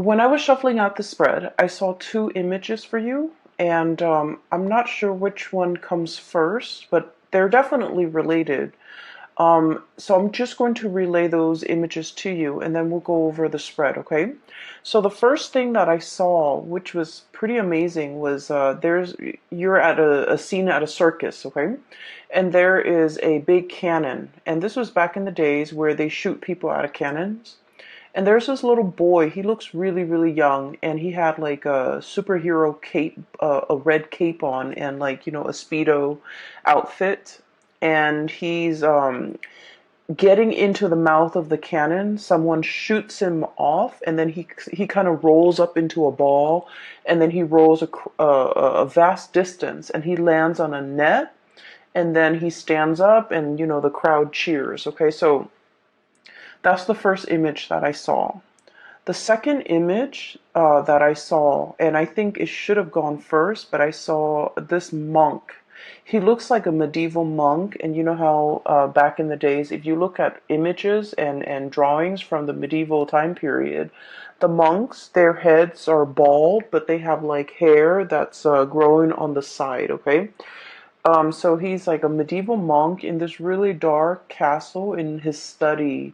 When I was shuffling out the spread, I saw two images for you, and I'm not sure which one comes first, but they're definitely related. So I'm just going to relay those images to you, and then we'll go over the spread, okay? So the first thing that I saw, which was pretty amazing, was you're at a scene at a circus, okay? And there is a big cannon, and this was back in the days where they shoot people out of cannons. And there's this little boy. He looks really, really young, and he had like a superhero cape, a red cape on, and like a speedo outfit. And he's getting into the mouth of the cannon. Someone shoots him off, and then he kind of rolls up into a ball, and then he rolls a vast distance, and he lands on a net, and then he stands up, and the crowd cheers. Okay, so that's the first image that I saw. The second image that I saw, and I think it should have gone first, but I saw this monk. He looks like a medieval monk, and you know how back in the days, if you look at images and drawings from the medieval time period, the monks, their heads are bald, but they have like hair that's growing on the side, okay? So he's like a medieval monk in this really dark castle in his study.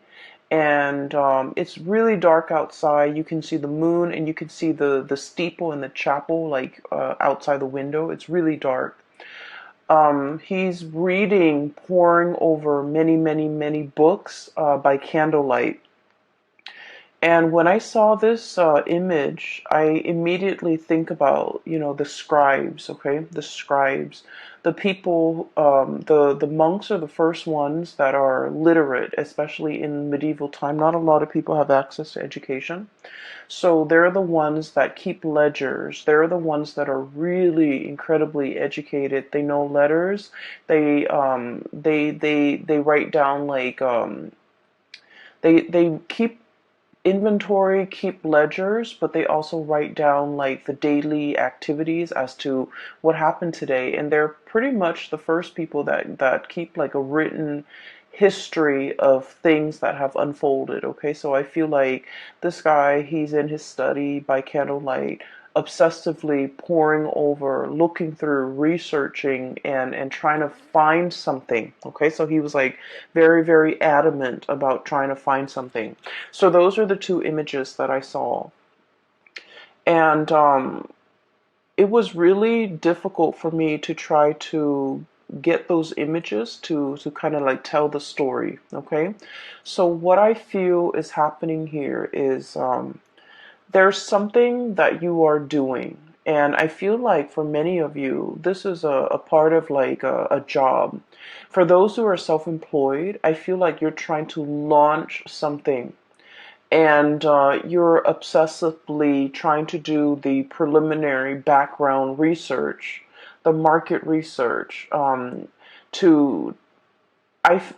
And it's really dark outside. You can see the moon, and you can see the steeple in the chapel, like outside the window. It's really dark. He's reading, poring over many, many, many books by candlelight. And when I saw this image, I immediately think about, the scribes, okay? The scribes. The people, the monks are the first ones that are literate, especially in medieval time. Not a lot of people have access to education. So they're the ones that keep ledgers. They're the ones that are really incredibly educated. They know letters. They write down like they keep inventory, keep ledgers, but they also write down like the daily activities as to what happened today. And they're pretty much the first people that keep like a written history of things that have unfolded. Okay, so I feel like this guy, he's in his study by candlelight, obsessively poring over, looking through, researching, and trying to find something. Okay, so he was like very, very adamant about trying to find something. So those are the two images that I saw. And it was really difficult for me to try to get those images to kind of like tell the story. Okay, so what I feel is happening here is there's something that you are doing. And I feel like for many of you, this is a part of like a job. For those who are self-employed, I feel like you're trying to launch something, and you're obsessively trying to do the preliminary background research, the market research, to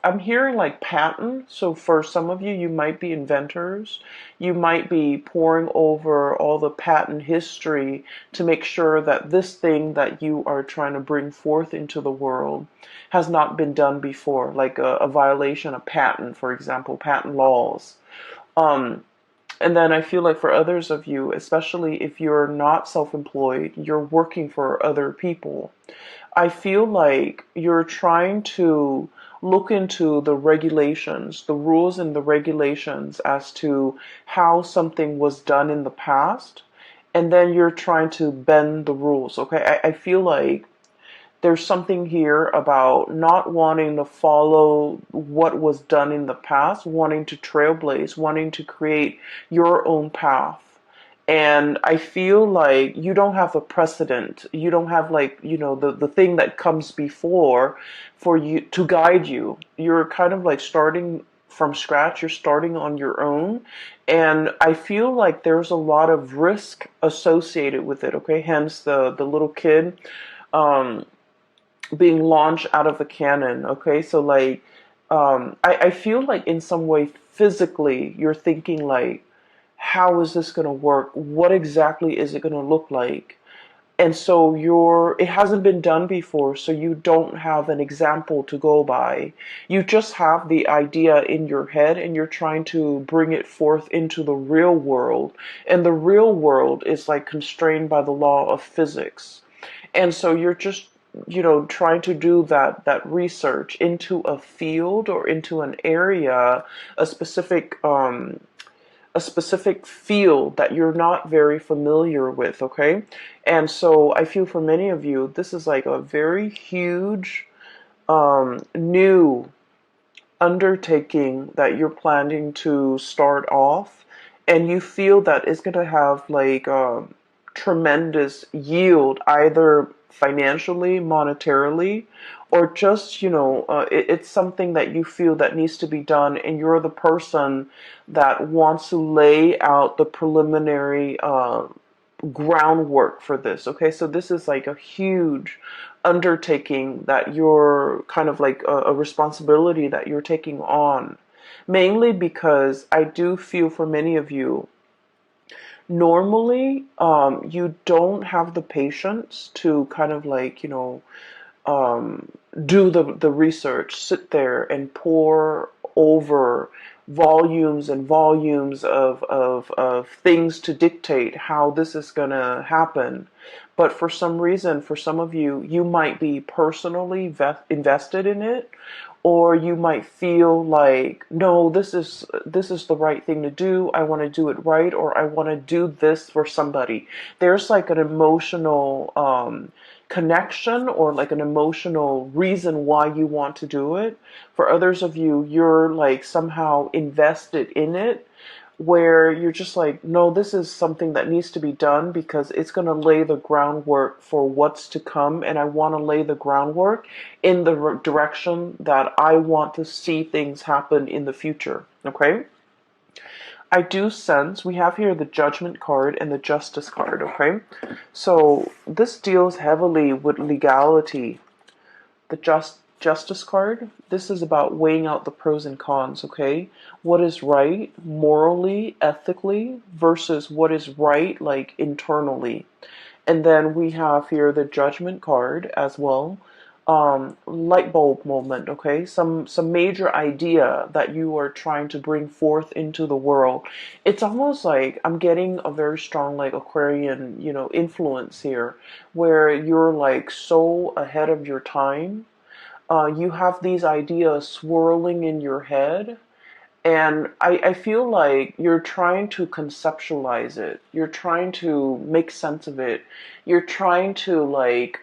I'm hearing like patent. So for some of you, you might be inventors. You might be poring over all the patent history to make sure that this thing that you are trying to bring forth into the world has not been done before, like a violation of patent, for example, patent laws. Um, and then I feel like for others of you, especially if you're not self-employed, you're working for other people. I feel like you're trying to look into the regulations, the rules and the regulations as to how something was done in the past, and then you're trying to bend the rules. Okay, I feel like there's something here about not wanting to follow what was done in the past, wanting to trailblaze, wanting to create your own path. And I feel like you don't have a precedent. You don't have like, the thing that comes before for you to guide you. You're kind of like starting from scratch. You're starting on your own. And I feel like there's a lot of risk associated with it. Okay. Hence the little kid, um, being launched out of a cannon. Okay, so like I feel like in some way physically you're thinking like, how is this going to work? What exactly is it going to look like? And so it hasn't been done before, so you don't have an example to go by. You just have the idea in your head and you're trying to bring it forth into the real world. And the real world is like constrained by the law of physics. And so you're just, trying to do that research into a field or into an area, a specific field that you're not very familiar with, okay? And so I feel for many of you, this is like a very huge new undertaking that you're planning to start off, and you feel that it's going to have like tremendous yield, either financially, monetarily, or just, it's something that you feel that needs to be done, and you're the person that wants to lay out the preliminary groundwork for this. Okay, so this is like a huge undertaking that you're kind of like a responsibility that you're taking on, mainly because I do feel for many of you, normally you don't have the patience to kind of like, um, do the research, sit there and pour over volumes and volumes of things to dictate how this is going to happen. But for some reason, for some of you, you might be personally invested in it, or you might feel like, no, this is the right thing to do. I want to do it right, or I want to do this for somebody. There's like an emotional connection, or like an emotional reason why you want to do it. For others of you, you're like somehow invested in it, where you're just like, no, this is something that needs to be done because it's going to lay the groundwork for what's to come, and I want to lay the groundwork in the direction that I want to see things happen in the future. Okay? I do sense we have here the Judgment card and the Justice card. Okay? So this deals heavily with legality. The Justice card, this is about weighing out the pros and cons, okay? What is right morally, ethically, versus what is right like internally. And then we have here the Judgment card as well. Light bulb moment, okay? Some major idea that you are trying to bring forth into the world. It's almost like I'm getting a very strong like Aquarian, influence here, where you're like so ahead of your time. You have these ideas swirling in your head, and I feel like you're trying to conceptualize it. You're trying to make sense of it. You're trying to like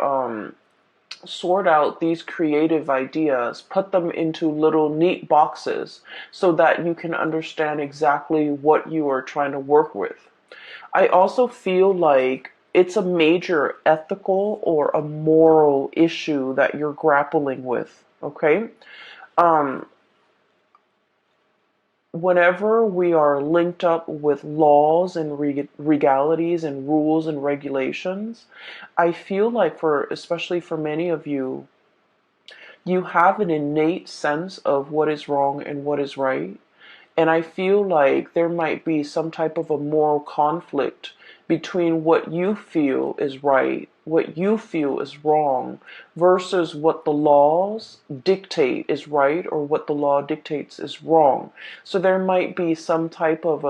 sort out these creative ideas, put them into little neat boxes so that you can understand exactly what you are trying to work with. I also feel like it's a major ethical or a moral issue that you're grappling with, okay? Um, Whenever we are linked up with laws and regalities and rules and regulations, I feel like especially for many of you, you have an innate sense of what is wrong and what is right. And I feel like there might be some type of a moral conflict between what you feel is right, what you feel is wrong, versus what the laws dictate is right or what the law dictates is wrong. So there might be some type of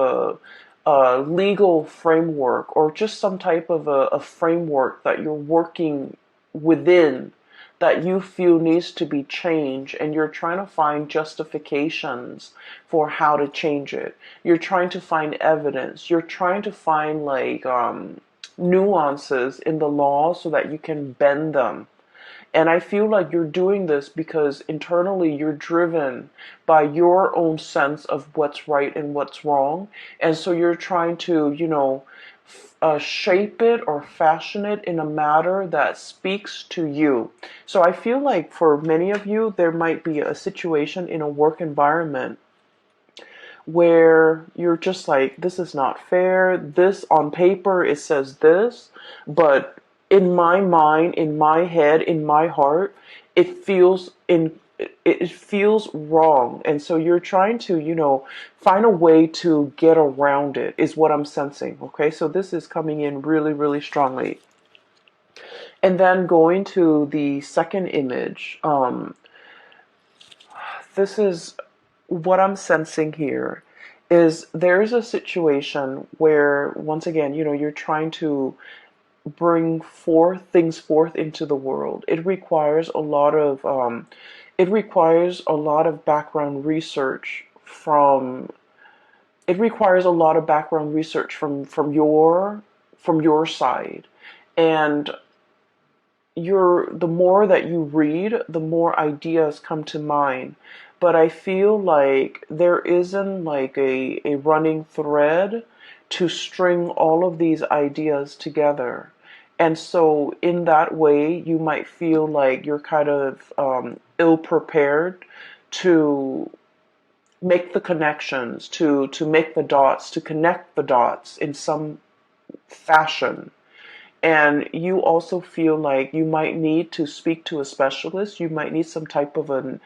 a legal framework, or just some type of a framework that you're working within, that you feel needs to be changed, and you're trying to find justifications for how to change it. You're trying to find evidence. You're trying to find like nuances in the law so that you can bend them. And I feel like you're doing this because internally you're driven by your own sense of what's right and what's wrong. And so you're trying to, shape it or fashion it in a manner that speaks to you. So I feel like for many of you, there might be a situation in a work environment where you're just like, this is not fair. This on paper, it says this, but in my mind, in my head, in my heart, it feels wrong. And so you're trying to, find a way to get around it, is what I'm sensing. Okay, so this is coming in really, really strongly. And then going to the second image, this is what I'm sensing here is there's a situation where, once again, you're trying to bring forth things forth into the world. It requires a lot of background research from it requires a lot of background research from your side. And the more that you read, the more ideas come to mind. But I feel like there isn't like a running thread to string all of these ideas together. And so, in that way, you might feel like you're kind of ill prepared to make the connections, to make the dots, to connect the dots in some fashion. And you also feel like you might need to speak to a specialist. You might need some type of an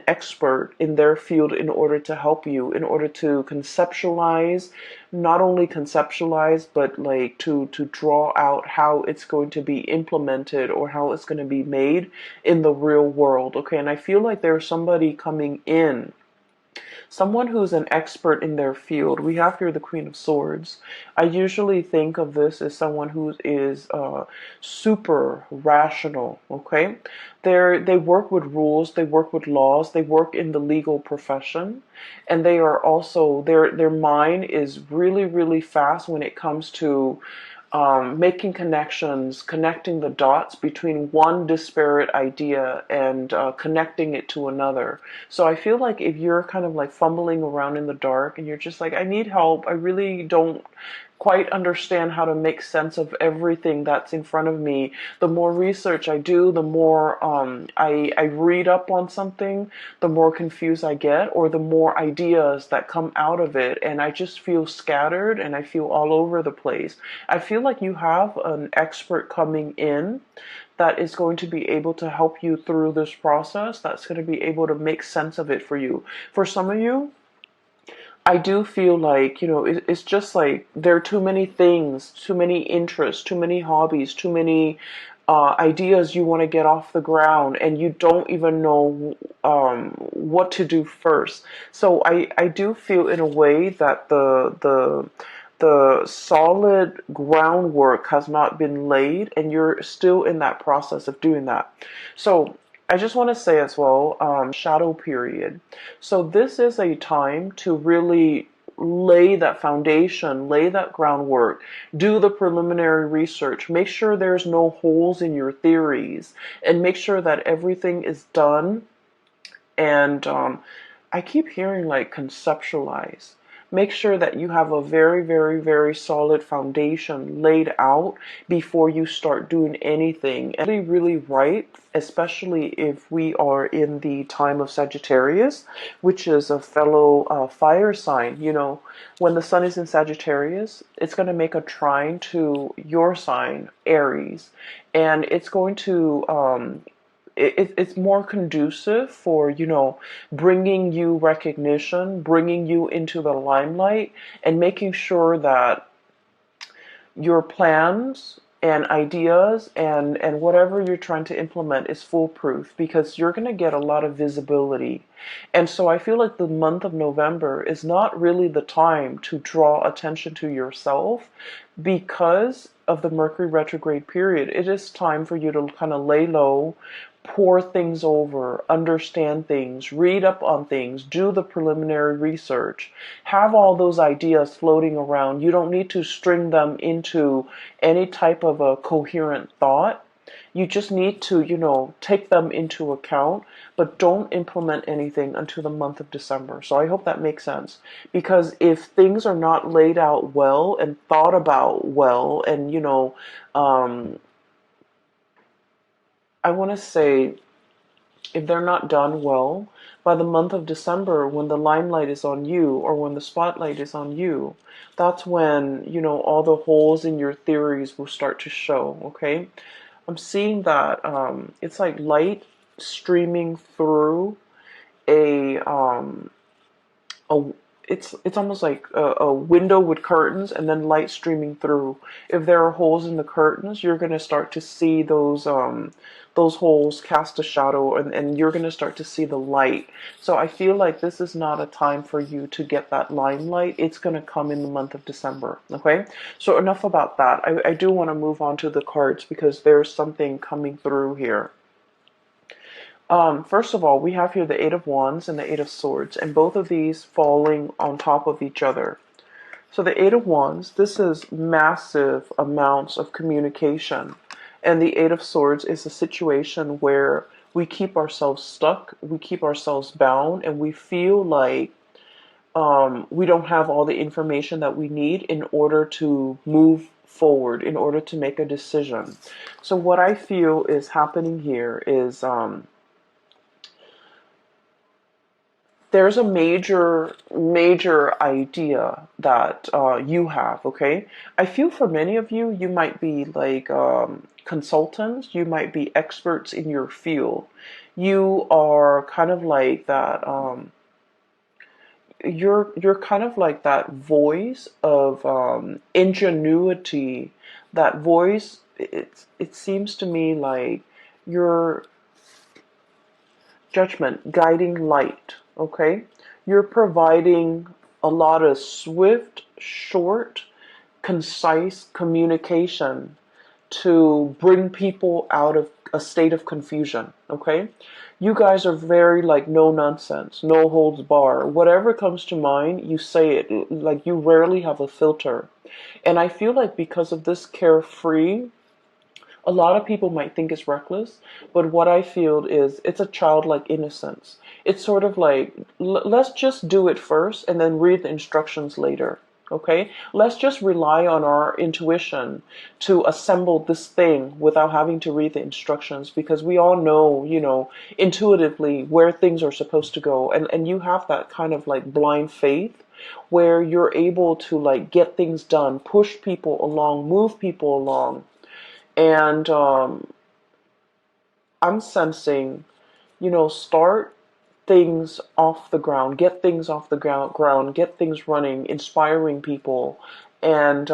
expert in their field in order to help you, in order to conceptualize, not only conceptualize, but like to draw out how it's going to be implemented or how it's going to be made in the real world. Okay, and I feel like there's somebody coming in, someone who's an expert in their field. We have here the Queen of Swords. I usually think of this as someone who is super rational. Okay, they work with rules, they work with laws, they work in the legal profession, and they are also their mind is really really fast when it comes to making connections, connecting the dots between one disparate idea and connecting it to another. So I feel like if you're kind of like fumbling around in the dark and you're just like, I need help, I really don't quite understand how to make sense of everything that's in front of me. The more research I do, the more I read up on something, the more confused I get, or the more ideas that come out of it, and I just feel scattered and I feel all over the place. I feel like you have an expert coming in that is going to be able to help you through this process, that's going to be able to make sense of it for you. For some of you, I do feel like, it's just like there are too many things, too many interests, too many hobbies, too many ideas you want to get off the ground, and you don't even know what to do first. So I do feel in a way that the solid groundwork has not been laid, and you're still in that process of doing that. So I just want to say as well, shadow period. So this is a time to really lay that foundation, lay that groundwork, do the preliminary research, make sure there's no holes in your theories, and make sure that everything is done. And I keep hearing like conceptualize. Make sure that you have a very, very, very solid foundation laid out before you start doing anything. And really, really right, especially if we are in the time of Sagittarius, which is a fellow fire sign. When the sun is in Sagittarius, it's going to make a trine to your sign, Aries, and it's going to it's more conducive for bringing you recognition, bringing you into the limelight, and making sure that your plans and ideas and whatever you're trying to implement is foolproof, because you're going to get a lot of visibility. And so I feel like the month of November is not really the time to draw attention to yourself because of the Mercury retrograde period. It is time for you to kind of lay low, pour things over, understand things, read up on things, do the preliminary research, have all those ideas floating around. You don't need to string them into any type of a coherent thought. You just need to, take them into account, but don't implement anything until the month of December. So I hope that makes sense. Because if things are not laid out well and thought about well, and, I want to say, if they're not done well, by the month of December, when the limelight is on you or when the spotlight is on you, that's when, all the holes in your theories will start to show, okay? I'm seeing that it's like light streaming through a, um, a it's almost like a window with curtains and then light streaming through. If there are holes in the curtains, you're going to start to see those holes cast a shadow, and you're going to start to see the light. So I feel like this is not a time for you to get that limelight. It's going to come in the month of December. Okay, so enough about that. I do want to move on to the cards because there's something coming through here. First of all, we have here the Eight of Wands and the Eight of Swords, and both of these falling on top of each other. So the Eight of Wands, this is massive amounts of communication. And the Eight of Swords is a situation where we keep ourselves stuck, we keep ourselves bound, and we feel like we don't have all the information that we need in order to move forward, in order to make a decision. So what I feel is happening here is there's a major idea that you have. Okay, I feel for many of you, you might be like consultants, you might be experts in your field. You are kind of like that. You're kind of like that voice of ingenuity. That voice. It seems to me like you're judgment, guiding light, okay? You're providing a lot of swift, short, concise communication to bring people out of a state of confusion, okay? You guys are very like no nonsense, no holds bar. Whatever comes to mind, you say it. Like you rarely have a filter. And I feel like because of this carefree, a lot of people might think it's reckless, but what I feel is it's a childlike innocence. It's sort of like, let's just do it first and then read the instructions later. Okay? Let's just rely on our intuition to assemble this thing without having to read the instructions because we all know, intuitively where things are supposed to go. And you have that kind of like blind faith where you're able to like get things done, push people along, move people along. And I'm sensing, start things off the ground, get things off the ground, get things running, inspiring people, and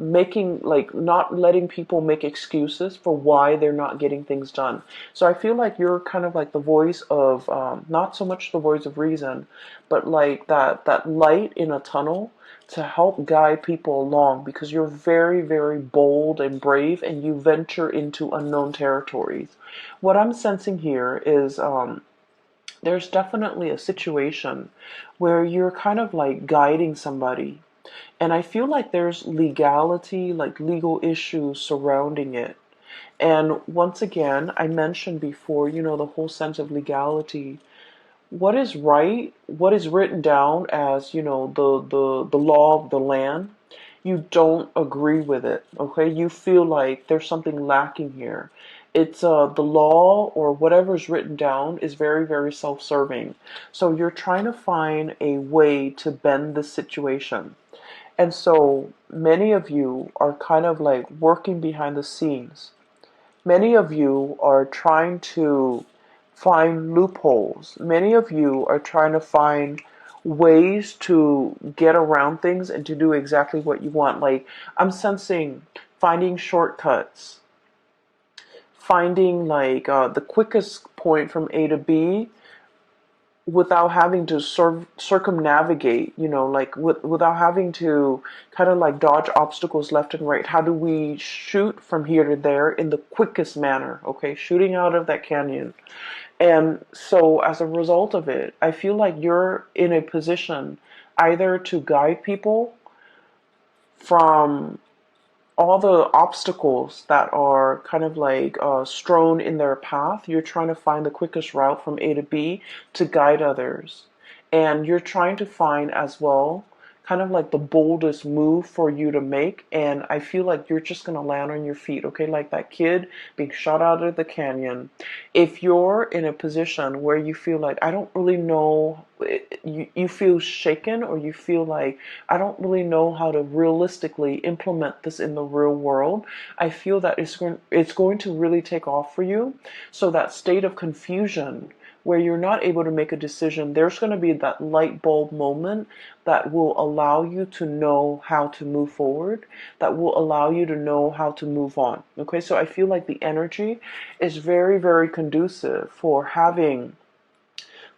making, like, not letting people make excuses for why they're not getting things done. So I feel like you're kind of like the voice of, not so much the voice of reason, but like that light in a tunnel to help guide people along because you're very, very bold and brave and you venture into unknown territories. What I'm sensing here is there's definitely a situation where you're kind of like guiding somebody. And I feel like there's legality, like legal issues surrounding it. And once again, I mentioned before, the whole sense of legality. What is right, what is written down as, the law of the land, you don't agree with it, okay? You feel like there's something lacking here. It's the law or whatever's written down is very, very self-serving. So you're trying to find a way to bend the situation. And so many of you are kind of like working behind the scenes. Many of you are trying to find loopholes. Many of you are trying to find ways to get around things and to do exactly what you want. Like, I'm sensing finding shortcuts, finding like the quickest point from A to B without having to circumnavigate, like without having to kind of like dodge obstacles left and right. How do we shoot from here to there in the quickest manner? Okay, shooting out of that canyon. And so as a result of it, I feel like you're in a position either to guide people from all the obstacles that are kind of like strewn in their path. You're trying to find the quickest route from A to B to guide others. And you're trying to find as well kind of like the boldest move for you to make. And I feel like you're just going to land on your feet, okay? Like that kid being shot out of the canyon. If you're in a position where you feel like, I don't really know, you feel shaken, or you feel like, I don't really know how to realistically implement this in the real world, I feel that it's going to really take off for you. So that state of confusion where you're not able to make a decision, there's going to be that light bulb moment that will allow you to know how to move forward, that will allow you to know how to move on. Okay, so I feel like the energy is very, very conducive for having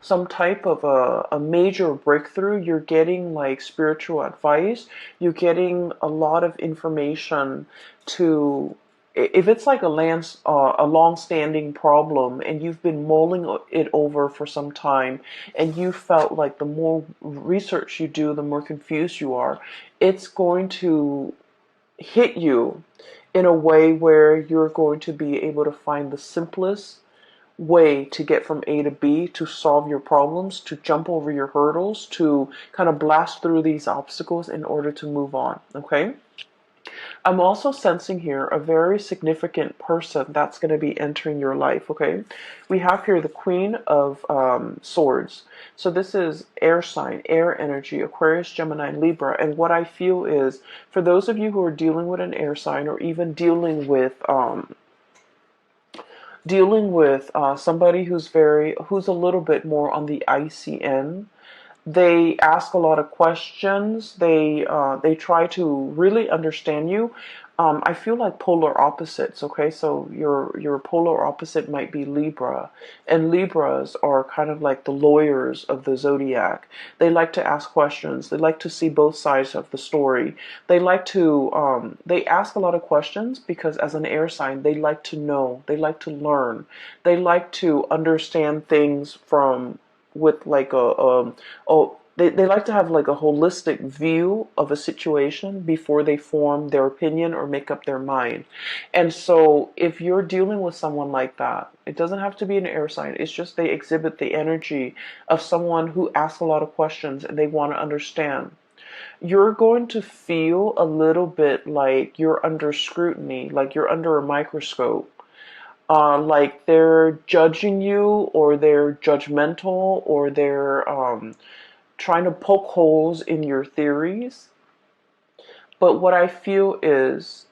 some type of a major breakthrough. You're getting like spiritual advice, you're getting a lot of information to, if it's like a long-standing problem and you've been mulling it over for some time, and you felt like the more research you do, the more confused you are, it's going to hit you in a way where you're going to be able to find the simplest way to get from A to B, to solve your problems, to jump over your hurdles, to kind of blast through these obstacles in order to move on. Okay, I'm also sensing here a very significant person that's going to be entering your life. Okay, we have here the Queen of Swords. So this is air sign, air energy, Aquarius, Gemini, Libra. And what I feel is, for those of you who are dealing with an air sign, or even dealing with somebody who's a little bit more on the icy end. They ask a lot of questions. They try to really understand you. I feel like polar opposites. Okay, so your polar opposite might be Libra, and Libras are kind of like the lawyers of the zodiac. They like to ask questions. They like to see both sides of the story. They ask a lot of questions because, as an air sign, they like to know. They like to learn. They like to understand things from with like they like to have like a holistic view of a situation before they form their opinion or make up their mind. And so if you're dealing with someone like that, it doesn't have to be an air sign. It's just they exhibit the energy of someone who asks a lot of questions and they want to understand. You're going to feel a little bit like you're under scrutiny, like you're under a microscope, like they're judging you, or they're judgmental, or they're trying to poke holes in your theories. But what I feel is,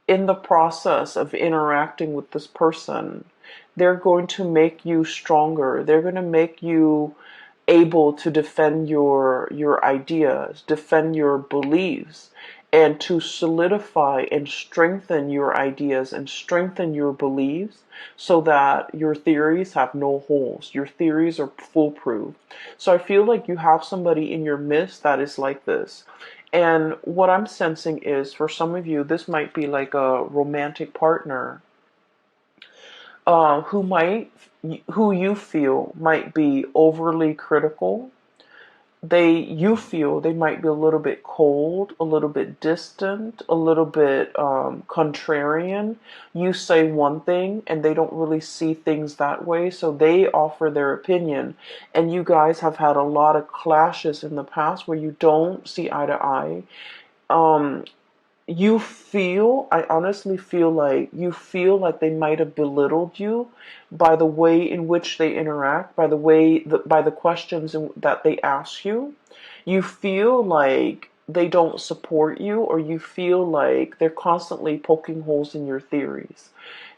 in the process of interacting with this person, they're going to make you stronger. They're going to make you able to defend your ideas, defend your beliefs, and to solidify and strengthen your ideas and strengthen your beliefs, so that your theories have no holes. Your theories are foolproof. So I feel like you have somebody in your midst that is like this. And what I'm sensing is, for some of you, this might be like a romantic partner uh, who might who you feel might be overly critical. You feel they might be a little bit cold, a little bit distant, a little bit contrarian. You say one thing and they don't really see things that way, so they offer their opinion. And you guys have had a lot of clashes in the past where you don't see eye to eye. Um, I honestly feel like they might have belittled you by the way in which they interact, by the questions that they ask you. You feel like they don't support you, or you feel like they're constantly poking holes in your theories.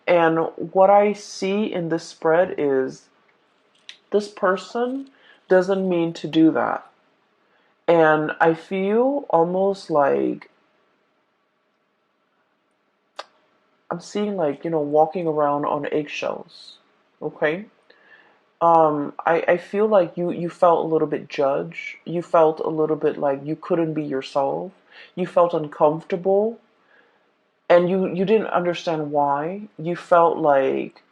And what I see in this spread is, this person doesn't mean to do that. And I feel almost like I'm seeing, like, walking around on eggshells. Okay. I feel like you felt a little bit judged. You felt a little bit like you couldn't be yourself. You felt uncomfortable, and you didn't understand why. You felt like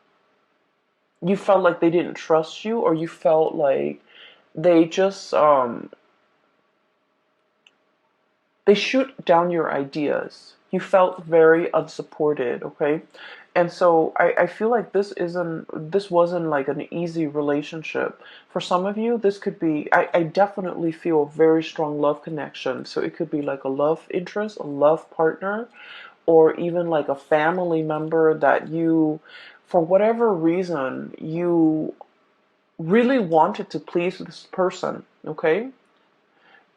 they didn't trust you, or you felt like they just they shoot down your ideas. You felt very unsupported, okay? And so I feel like this wasn't like an easy relationship. For some of you, this could be, I definitely feel a very strong love connection. So it could be like a love interest, a love partner, or even like a family member that you, for whatever reason, you really wanted to please this person, okay?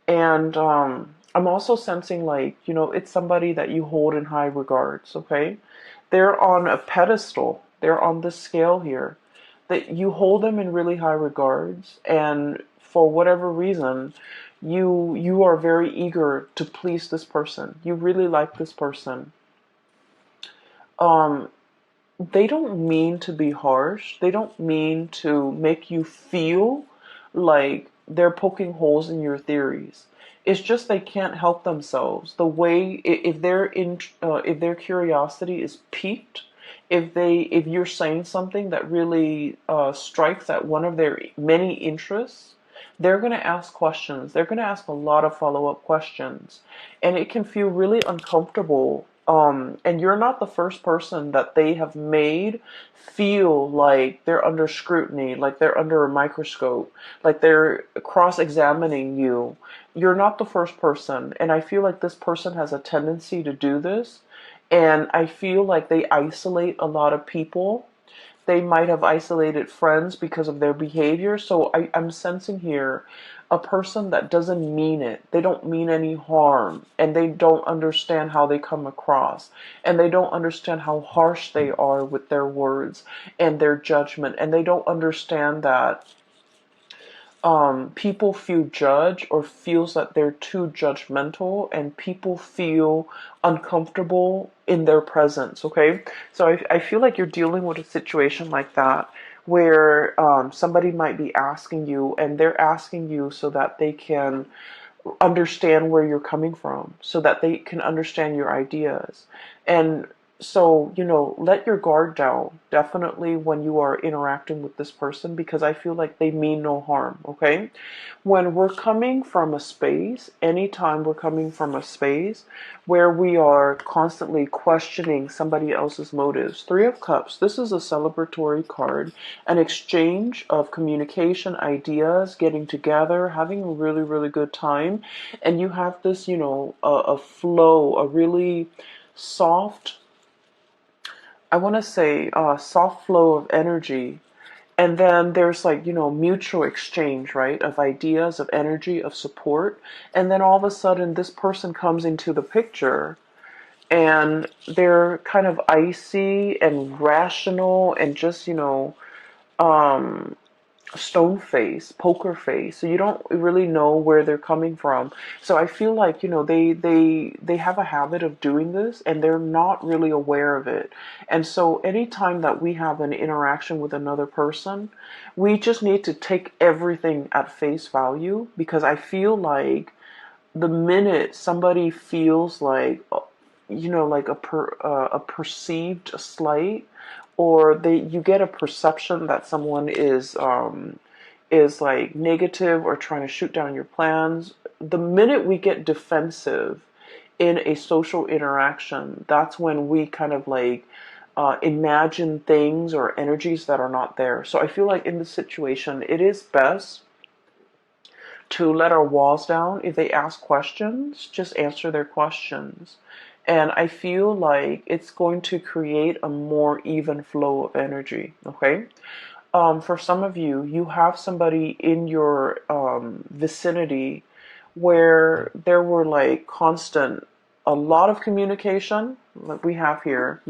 And I'm also sensing, like, it's somebody that you hold in high regards, okay? They're on a pedestal. They're on the scale here. that you hold them in really high regards, and for whatever reason, you are very eager to please this person. You really like this person. Um, they don't mean to be harsh. They don't mean to make you feel like they're poking holes in your theories. It's just they can't help themselves. The way if their curiosity is piqued, if you're saying something that really strikes at one of their many interests, they're going to ask questions. They're going to ask a lot of follow-up questions, and it can feel really uncomfortable. And you're not the first person that they have made feel like they're under scrutiny, like they're under a microscope, like they're cross-examining you. You're not the first person, and I feel like this person has a tendency to do this, and I feel like they isolate a lot of people. They might have isolated friends because of their behavior. So I'm sensing here a person that doesn't mean it. They don't mean any harm, and they don't understand how they come across, and they don't understand how harsh they are with their words and their judgment, and they don't understand that people feel judged or feels that they're too judgmental, and people feel uncomfortable in their presence. Okay, so I feel like you're dealing with a situation like that where somebody might be asking you, and they're asking you so that they can understand where you're coming from, so that they can understand your ideas. And so, let your guard down definitely when you are interacting with this person, because I feel like they mean no harm. Okay, when we're coming from a space, anytime we're coming from a space where we are constantly questioning somebody else's motives. Three of Cups, this is a celebratory card, an exchange of communication, ideas, getting together, having a really, really good time. And you have this, a flow, a really soft, I want to say, soft flow of energy. And then there's like, mutual exchange, right? Of ideas, of energy, of support. And then all of a sudden, this person comes into the picture, and they're kind of icy and rational and just, um, stone face, poker face. So you don't really know where they're coming from. So I feel like, they have a habit of doing this, and they're not really aware of it. And so anytime that we have an interaction with another person, we just need to take everything at face value, because I feel like the minute somebody feels like, like a perceived slight, or you get a perception that someone is like negative or trying to shoot down your plans. The minute we get defensive in a social interaction, that's when we kind of like imagine things or energies that are not there. So I feel like in this situation, it is best to let our walls down. If they ask questions, just answer their questions. And I feel like it's going to create a more even flow of energy. Okay. For some of you, you have somebody in your vicinity where there were like a lot of communication, like we have here,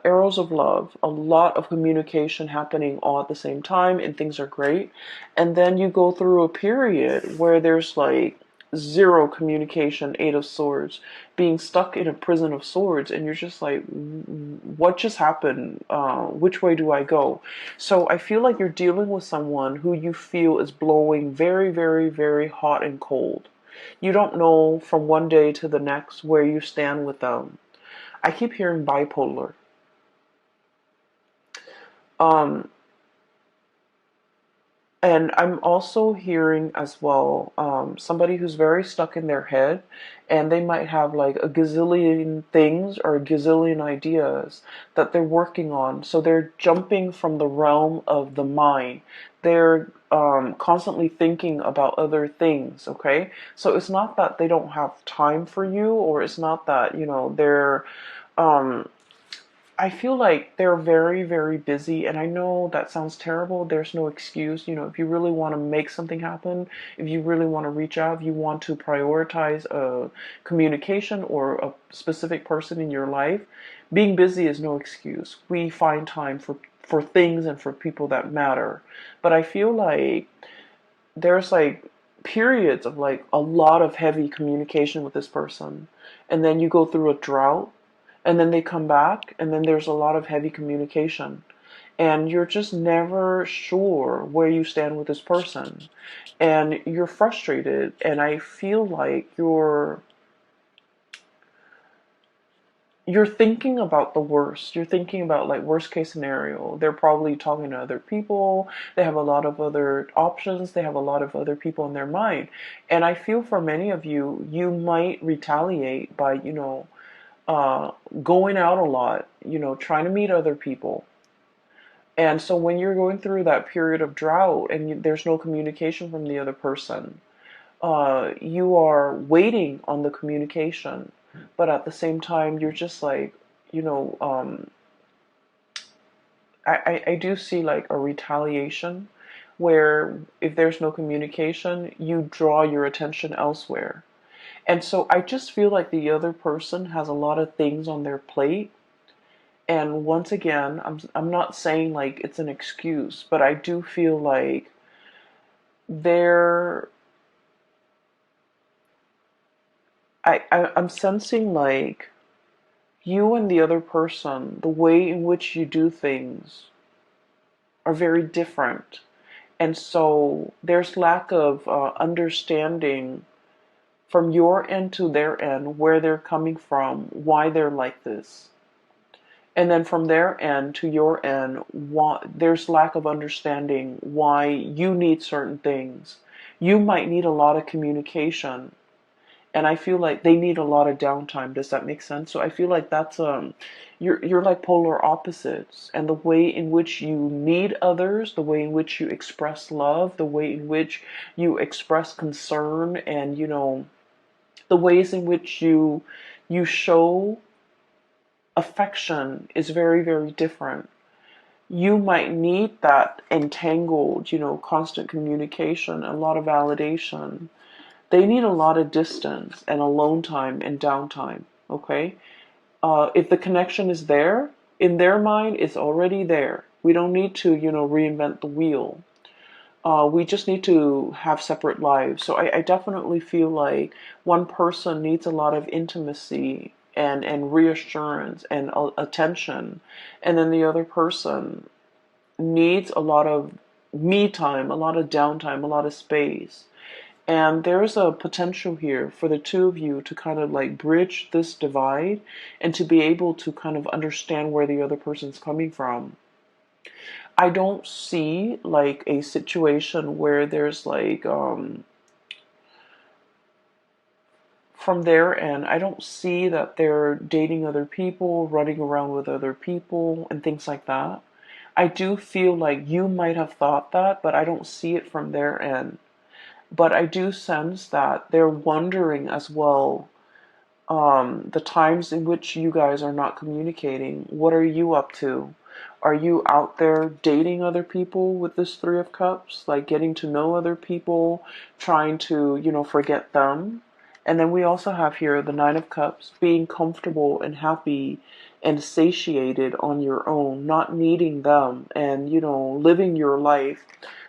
arrows of love, a lot of communication happening all at the same time, and things are great. And then you go through a period where there's like zero communication, Eight of Swords, being stuck in a prison of swords, and you're just like, what just happened? Which way do I go? So I feel like you're dealing with someone who you feel is blowing very, very, very hot and cold. You don't know from one day to the next where you stand with them. I keep hearing bipolar. Um, and I'm also hearing as well somebody who's very stuck in their head, and they might have like a gazillion things or a gazillion ideas that they're working on. So they're jumping from the realm of the mind. They're constantly thinking about other things, okay? So it's not that they don't have time for you, or it's not that, they're um, I feel like they're very, very busy, and I know that sounds terrible. There's no excuse. If you really want to make something happen, if you really want to reach out, if you want to prioritize a communication or a specific person in your life, being busy is no excuse. We find time for things and for people that matter. But I feel like there's like periods of like a lot of heavy communication with this person, and then you go through a drought, and then they come back, and then there's a lot of heavy communication, and you're just never sure where you stand with this person, and you're frustrated, and I feel like you're thinking about the worst. You're thinking about like worst case scenario. They're probably talking to other people. They have a lot of other options. They have a lot of other people in their mind. And I feel for many of you, you might retaliate by, uh, going out a lot, trying to meet other people. And so when you're going through that period of drought and there's no communication from the other person, you are waiting on the communication, but at the same time, you're just like, you know, um, I do see like a retaliation where if there's no communication, you draw your attention elsewhere. And so I just feel like the other person has a lot of things on their plate. And once again, I'm not saying like it's an excuse, but I do feel like they're I'm sensing like you and the other person, the way in which you do things are very different. And so there's lack of understanding from your end to their end, where they're coming from, why they're like this. And then from their end to your end, there's lack of understanding why you need certain things. You might need a lot of communication, and I feel like they need a lot of downtime. Does that make sense? So I feel like that's you're like polar opposites, and the way in which you need others, the way in which you express love, the way in which you express concern, and the ways in which you show affection is very, very different. You might need that entangled, constant communication, a lot of validation. They need a lot of distance and alone time and downtime. Okay, if the connection is there in their mind, it's already there. We don't need to, reinvent the wheel. We just need to have separate lives. So I definitely feel like one person needs a lot of intimacy and reassurance and attention, and then the other person needs a lot of me time, a lot of downtime, a lot of space. And there's a potential here for the two of you to kind of like bridge this divide and to be able to kind of understand where the other person's coming from. I don't see like a situation where there's like from their end, I don't see that they're dating other people, running around with other people and things like that. I do feel like you might have thought that, but I don't see it from their end. But I do sense that they're wondering as well, the times in which you guys are not communicating. What are you up to? Are you out there dating other people with this Three of Cups? Like getting to know other people, trying to, forget them? And then we also have here the Nine of Cups, being comfortable and happy and satiated on your own, not needing them and, living your life.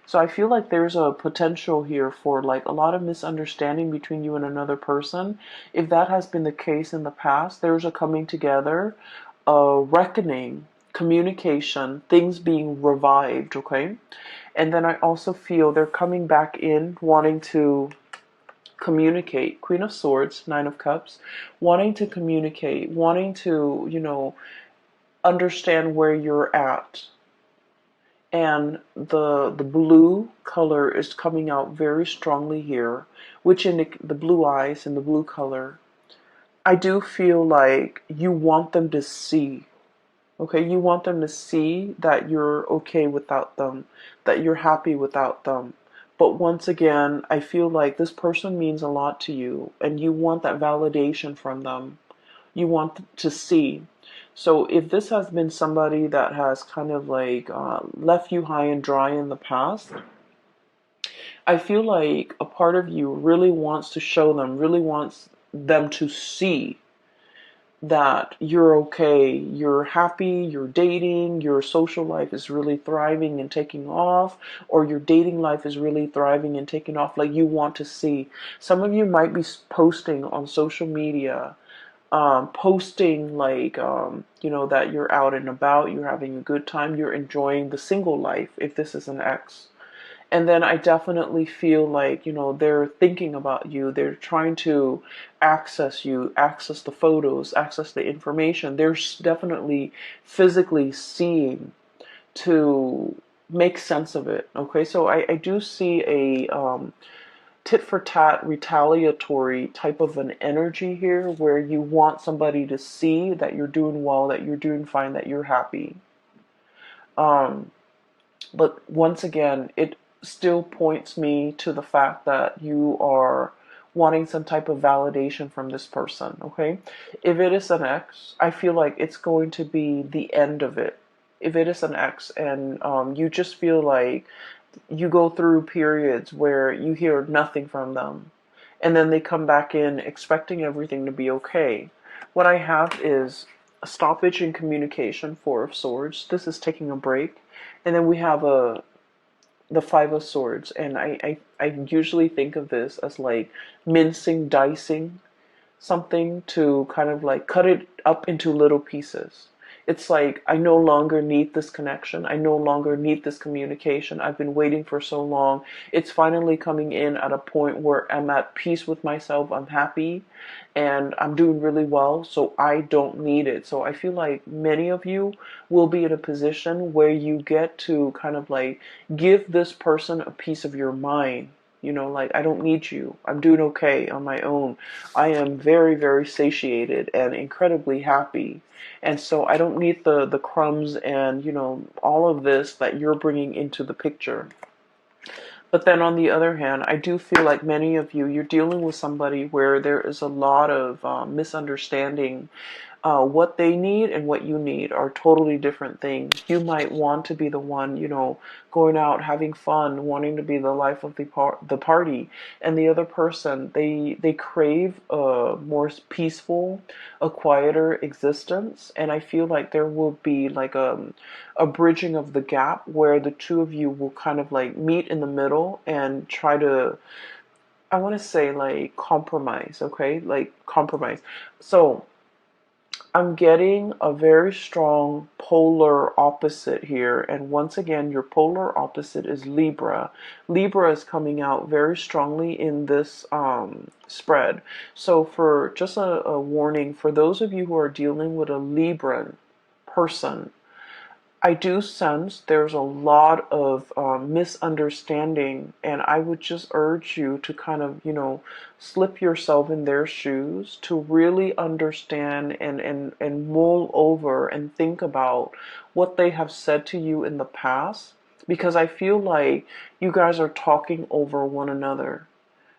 So I feel like there's a potential here for like a lot of misunderstanding between you and another person. If that has been the case in the past, there's a coming together, a reckoning, communication, things being revived, okay? And then I also feel they're coming back in wanting to communicate. Queen of Swords, Nine of Cups, wanting to communicate, wanting to, understand where you're at. And the blue color is coming out very strongly here, which in the blue eyes and the blue color, I do feel like you want them to see. Okay, you want them to see that you're okay without them, that you're happy without them. But once again, I feel like this person means a lot to you, and you want that validation from them. You want to see. So if this has been somebody that has kind of like left you high and dry in the past, I feel like a part of you really wants to show them, really wants them to see that you're okay, you're happy, you're dating, your social life is really thriving and taking off, or your dating life is really thriving and taking off, like you want to see. Some of you might be posting on social media, posting like, that you're out and about, you're having a good time, you're enjoying the single life, if this is an ex. And then I definitely feel like, they're thinking about you. They're trying to access you, access the photos, access the information. They're definitely physically seeing to make sense of it. Okay, so I do see a tit for tat retaliatory type of an energy here where you want somebody to see that you're doing well, that you're doing fine, that you're happy. Um, But once again, it still points me to the fact that you are wanting some type of validation from this person, okay? If it is an ex, I feel like it's going to be the end of it. If it is an ex and you just feel like you go through periods where you hear nothing from them, and then they come back in expecting everything to be okay. What I have is a stoppage in communication, Four of Swords. This is taking a break. And then we have the Five of Swords, and I usually think of this as like mincing, dicing something to kind of like cut it up into little pieces. It's like, I no longer need this connection. I no longer need this communication. I've been waiting for so long. It's finally coming in at a point where I'm at peace with myself. I'm happy and I'm doing really well. So I don't need it. So I feel like many of you will be in a position where you get to kind of like give this person a piece of your mind. Like, I don't need you. I'm doing okay on my own. I am very, very satiated and incredibly happy. And so I don't need the crumbs and, all of this that you're bringing into the picture. But then on the other hand, I do feel like many of you, you're dealing with somebody where there is a lot of misunderstanding. What they need and what you need are totally different things. You might want to be the one, going out, having fun, wanting to be the life of the party, and the other person, they crave a more peaceful, a quieter existence. And I feel like there will be like a bridging of the gap where the two of you will kind of like meet in the middle and try to, I want to say, like, compromise. Okay, like compromise. So I'm getting a very strong polar opposite here. And once again, your polar opposite is Libra. Libra is coming out very strongly in this spread. So for just a warning, for those of you who are dealing with a Libran person, I do sense there's a lot of misunderstanding, and I would just urge you to kind of, slip yourself in their shoes to really understand and mull over and think about what they have said to you in the past, because I feel like you guys are talking over one another.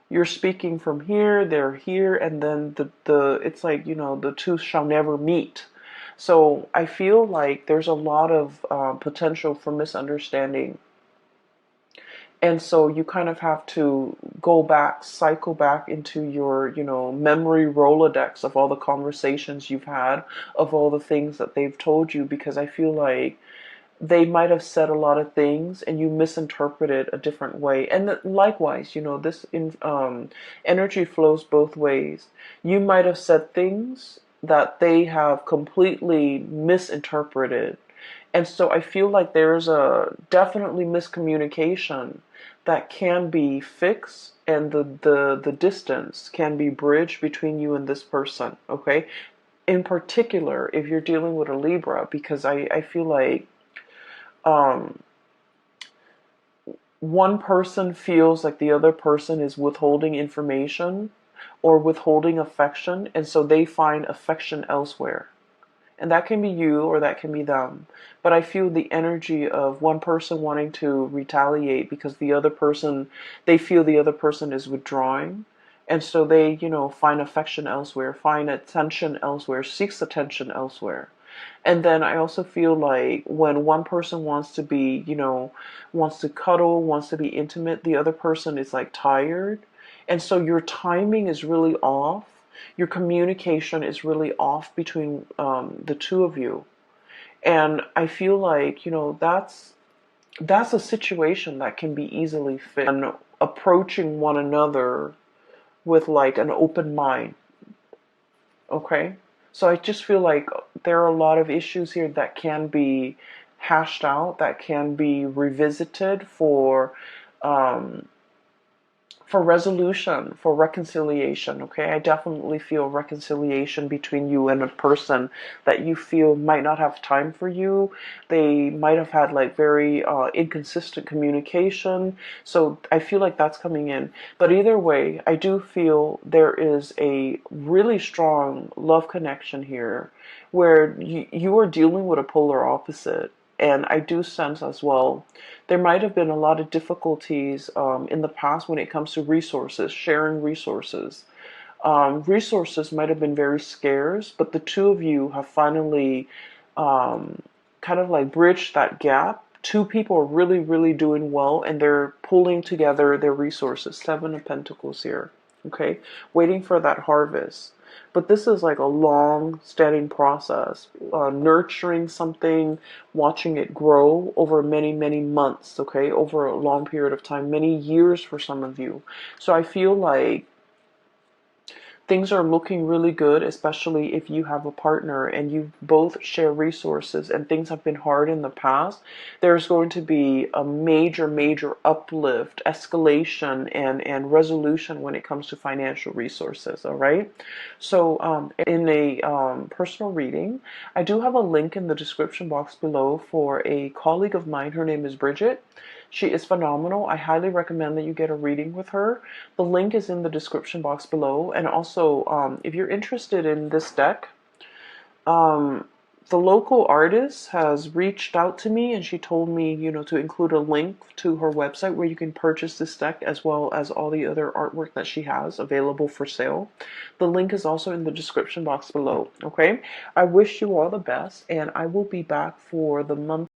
You're speaking from here, they're here, and then the it's like, the two shall never meet. So I feel like there's a lot of potential for misunderstanding. And so you kind of have to go back, cycle back into your, memory Rolodex of all the conversations you've had, of all the things that they've told you, because I feel like they might have said a lot of things and you misinterpreted a different way. And likewise, this energy flows both ways. You might have said things that they have completely misinterpreted. And so I feel like there's a definitely miscommunication that can be fixed, and the distance can be bridged between you and this person, okay? In particular, if you're dealing with a Libra, because I feel like um, one person feels like the other person is withholding information or withholding affection, and so they find affection elsewhere. And that can be you or that can be them. But I feel the energy of one person wanting to retaliate because they feel the other person is withdrawing. And so they, find affection elsewhere, find attention elsewhere, seeks attention elsewhere. And then I also feel like when one person wants to be, wants to cuddle, wants to be intimate, the other person is like tired. And so your timing is really off. Your communication is really off between the two of you. And I feel like, that's a situation that can be easily fixed. And approaching one another with like an open mind. Okay? So I just feel like there are a lot of issues here that can be hashed out, that can be revisited um, for resolution, for reconciliation. Okay, I definitely feel reconciliation between you and a person that you feel might not have time for you. They might have had like very inconsistent communication. So I feel like that's coming in. But either way, I do feel there is a really strong love connection here where you are dealing with a polar opposite. And I do sense as well, there might have been a lot of difficulties in the past when it comes to resources, sharing resources. Resources might have been very scarce, but the two of you have finally um, kind of like bridged that gap. Two people are really, really doing well, and they're pulling together their resources. Seven of Pentacles here, okay? Waiting for that harvest. But this is like a long standing process, nurturing something, watching it grow over many, many months, okay, over a long period of time, many years for some of you. So I feel like things are looking really good, especially if you have a partner and you both share resources and things have been hard in the past. There's going to be a major, major uplift, escalation, and resolution when it comes to financial resources, all right? So in a personal reading, I do have a link in the description box below for a colleague of mine. Her name is Bridget. She is phenomenal. I highly recommend that you get a reading with her. The link is in the description box below. And also, if you're interested in this deck, um, the local artist has reached out to me and she told me, to include a link to her website where you can purchase this deck as well as all the other artwork that she has available for sale. The link is also in the description box below. Okay. I wish you all the best, and I will be back for the month